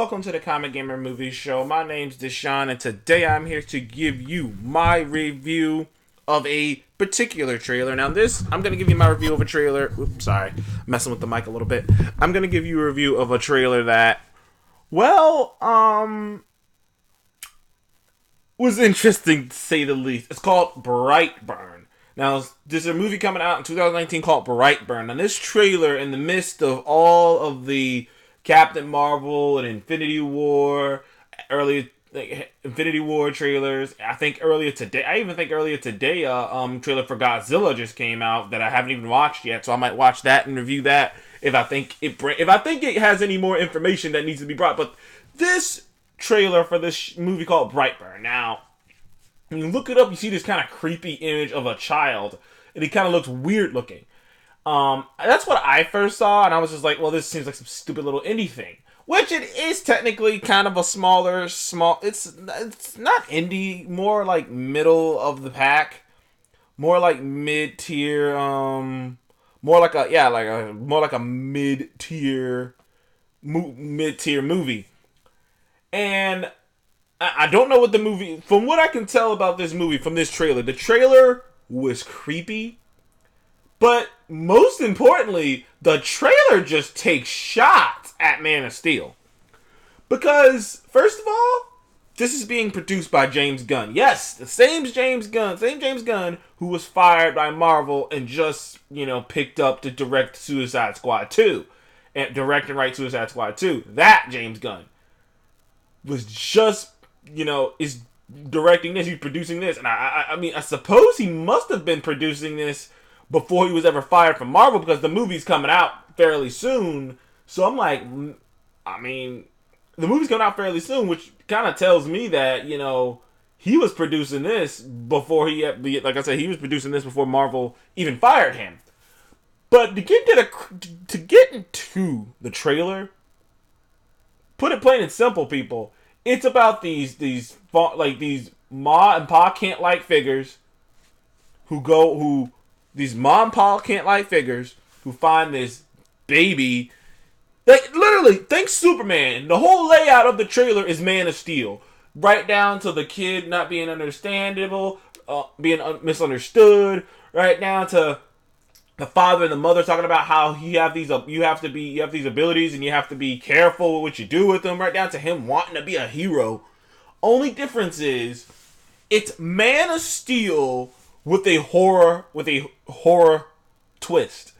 welcome to the Comic Gamer Movie Show. My name's Deshaun, and today I'm here to give you my review of a particular trailer. Now, I'm going to give you my review of a trailer. Oops, sorry, messing with the mic a little bit. I'm going to give you a review of a trailer that, was interesting to say the least. It's called Brightburn. Now, there's a movie coming out in 2019 called Brightburn. And this trailer, in the midst of all of the Captain Marvel and Infinity War, Infinity War trailers, I even think earlier today, trailer for Godzilla just came out that I haven't even watched yet, so I might watch that and review that if I think it has any more information that needs to be brought. But this trailer for this movie called Brightburn. Now, when you look it up, you see this kind of creepy image of a child, and he kind of looks weird looking. That's what I first saw, and I was just like, well, this seems like some stupid little indie thing. Which it is technically kind of a it's not indie, more like middle of the pack. More like mid-tier, more like a mid-tier movie. And I don't know what the movie, from what I can tell about this movie from this trailer, the trailer was creepy. But most importantly, the trailer just takes shots at Man of Steel. Because, first of all, this is being produced by James Gunn. Yes, the same James Gunn who was fired by Marvel and just, picked up to direct Suicide Squad 2. And direct and write Suicide Squad 2. That James Gunn was just, is directing this, he's producing this. And I suppose he must have been producing this before he was ever fired from Marvel, because the movie's coming out fairly soon. So I'm like, the movie's coming out fairly soon, which kind of tells me that, he was producing this before he was producing this before Marvel even fired him. But to get into the trailer, put it plain and simple, people, it's about these ma and pa can't like figures who find this baby. Like, literally, think Superman. The whole layout of the trailer is Man of Steel. Right down to the kid not being understandable, being misunderstood. Right down to the father and the mother talking about how you have these abilities and you have to be careful with what you do with them. Right down to him wanting to be a hero. Only difference is, it's Man of Steel with a horror twist.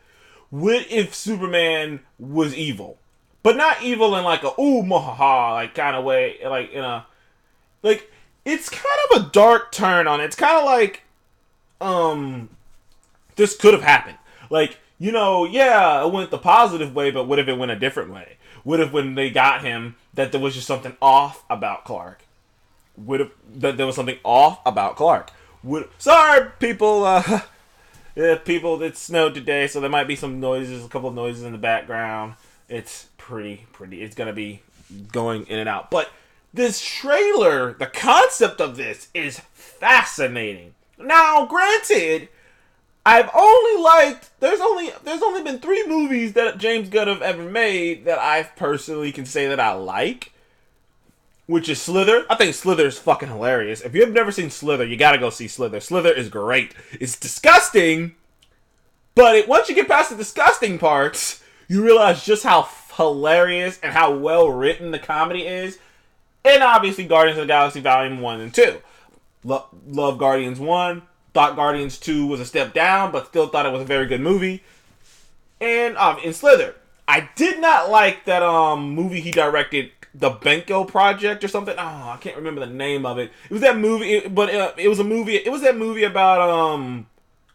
What if Superman was evil? But not evil in like a ooh mahaha like kind of way, it's kind of a dark turn on it. It's kind of like this could have happened. It went the positive way, but what if it went a different way? What if when they got him that there was just something off about Clark? What if that there was something off about Clark? Sorry, people. People, it snowed today, so there might be some noises, a couple of noises in the background. It's pretty. It's going to be going in and out. But this trailer, the concept of this is fascinating. Now, granted, there's only been 3 movies that James Gunn have ever made that I personally can say that I like. Which is Slither. I think Slither is fucking hilarious. If you've never seen Slither, you gotta go see Slither. Slither is great. It's disgusting, but once you get past the disgusting parts, you realize just how hilarious and how well written the comedy is. And obviously, Guardians of the Galaxy Volume 1 and 2. Love Guardians 1. Thought Guardians 2 was a step down, but still thought it was a very good movie. And in Slither, I did not like that movie he directed, The Benko Project or something. Oh, I can't remember the name of it. It was that movie, it was a movie. It was that movie about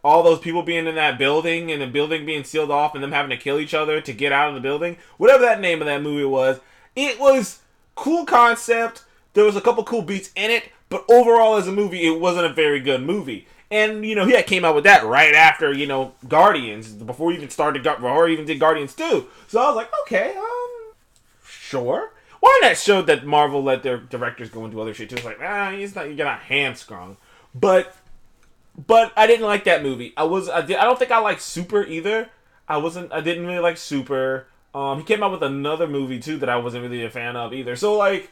all those people being in that building and the building being sealed off and them having to kill each other to get out of the building. Whatever that name of that movie was, it was cool concept. There was a couple cool beats in it, but overall as a movie, it wasn't a very good movie. And he came out with that right after Guardians, before he even did Guardians 2. So I was like, okay, sure. Why not show that Marvel let their directors go and do other shit too? It's like, you're not hamstrung. But I didn't like that movie. I don't think I liked Super either. I didn't really like Super. He came out with another movie too that I wasn't really a fan of either. So like,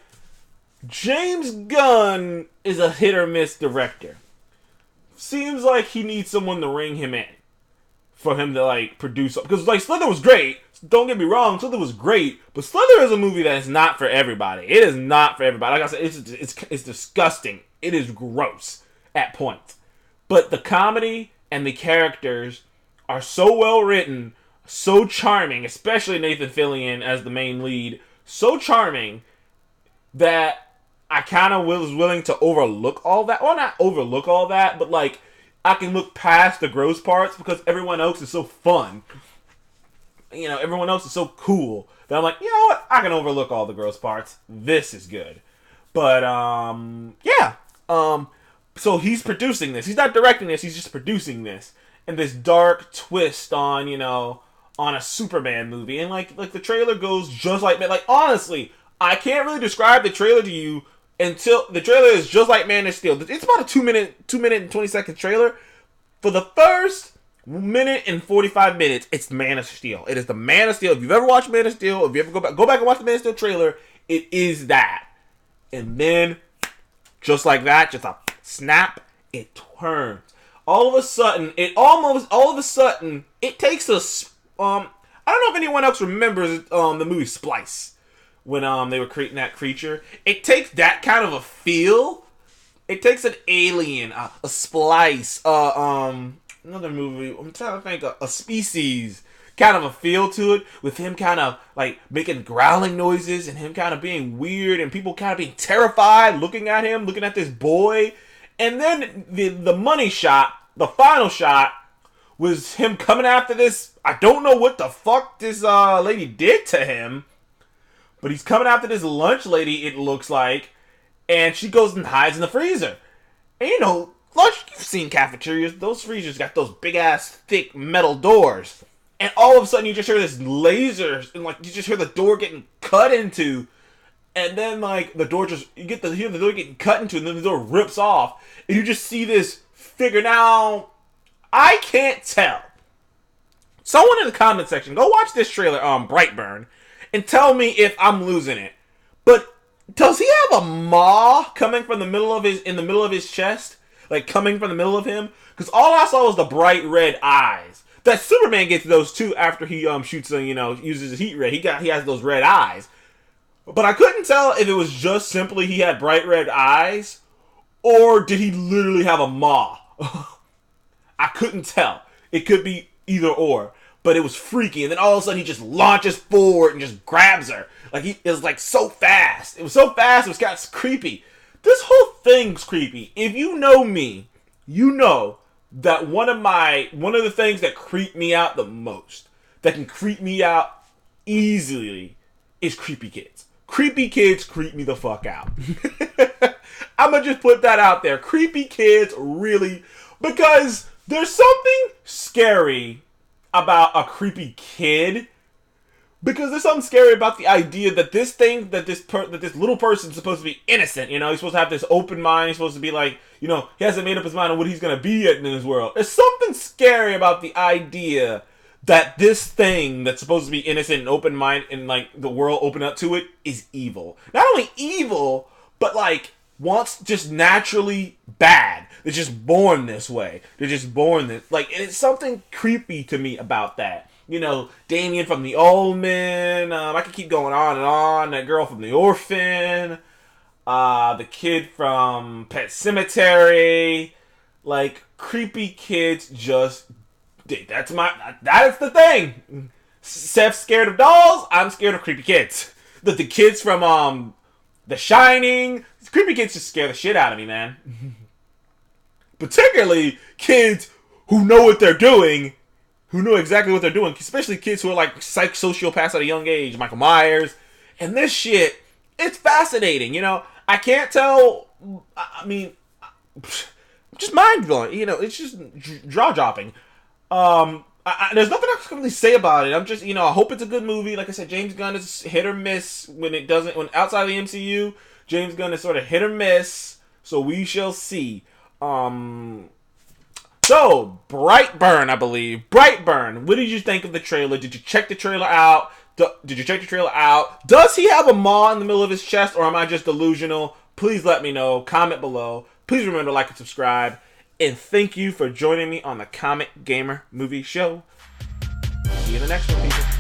James Gunn is a hit or miss director. Seems like he needs someone to ring him in for him to like produce, because like Slither was great. Don't get me wrong, Slither was great, but Slither is a movie that is not for everybody. It is not for everybody. Like I said, it's disgusting. It is gross at points, but the comedy and the characters are so well written, so charming, especially Nathan Fillion as the main lead, so charming that I kind of was willing to overlook all that. Well, not overlook all that, but like I can look past the gross parts because everyone else is so fun. You know, everyone else is so cool that I'm like, you know what? I can overlook all the gross parts. This is good. But yeah. So he's producing this. He's not directing this. He's just producing this. And this dark twist on, you know, on a Superman movie. And like the trailer goes just like, like honestly, I can't really describe the trailer to you until the trailer is just like Man of Steel. It's about a 2 minute and 20-second trailer. For the first minute and 45 minutes, it's Man of Steel. It is the Man of Steel. If you've ever watched Man of Steel, if you ever go back and watch the Man of Steel trailer, it is that. And then, just like that, just a snap, it turns. All of a sudden, it takes us. I don't know if anyone else remembers the movie Splice when they were creating that creature. It takes that kind of a feel. It takes an alien, a splice, another movie. I'm trying to think, a species kind of a feel to it, with him kind of like making growling noises and him kind of being weird and people kind of being terrified looking at him, looking at this boy. And then the money shot, the final shot, was him coming after this. I don't know what the fuck this lady did to him, but he's coming after this lunch lady, it looks like, and she goes and hides in the freezer. And you know, lunch, you've seen cafeterias, those freezers got those big ass thick metal doors. And all of a sudden you just hear this laser, and like you just hear the door getting cut into, and then like the door just, you get to hear the door getting cut into, and then the door rips off, and you just see this figure. Now, I can't tell. Someone in the comment section, go watch this trailer, Brightburn, and tell me if I'm losing it. But does he have a maw coming from the middle of his chest? Like coming from the middle of him? Because all I saw was the bright red eyes. That Superman gets those too after he shoots uses his heat ray. He has those red eyes. But I couldn't tell if it was just simply he had bright red eyes, or did he literally have a maw? I couldn't tell. It could be either or. But it was freaky, and then all of a sudden he just launches forward and just grabs her. Like it was like so fast. It was so fast, it was kind of creepy. This whole thing's creepy. If you know me, you know that one of the things that creep me out the most, that can creep me out easily, is creepy kids. Creepy kids creep me the fuck out. I'm gonna just put that out there. Creepy kids really, because there's something scary about a creepy kid. Because there's something scary about the idea that this little person's supposed to be innocent. You know, he's supposed to have this open mind. He's supposed to be like, you know, he hasn't made up his mind on what he's going to be in this world. There's something scary about the idea that this thing that's supposed to be innocent and open mind and like the world open up to it is evil. Not only evil, but like wants just naturally bad. They're just born this way. They're just born this. Like, and it's something creepy to me about that. You know, Damien from The Omen. I could keep going on and on. That girl from The Orphan. The kid from Pet Sematary. Like, creepy kids just... That is the thing. Seth's scared of dolls. I'm scared of creepy kids. The kids from The Shining. Creepy kids just scare the shit out of me, man. Particularly kids who know what they're doing. Who know exactly what they're doing, especially kids who are like sociopaths at a young age, Michael Myers, and this shit, it's fascinating, you know, I can't tell, I mean, just mind-blowing, you know, it's just jaw-dropping, there's nothing I can really say about it. I'm just, you know, I hope it's a good movie. Like I said, James Gunn is hit or miss when outside of the MCU, James Gunn is sort of hit or miss, so we shall see. So, Brightburn, I believe. Brightburn, what did you think of the trailer? Did you check the trailer out? Did you check the trailer out? Does he have a maw in the middle of his chest, or am I just delusional? Please let me know. Comment below. Please remember to like and subscribe. And thank you for joining me on the Comic Gamer Movie Show. See you in the next one, people.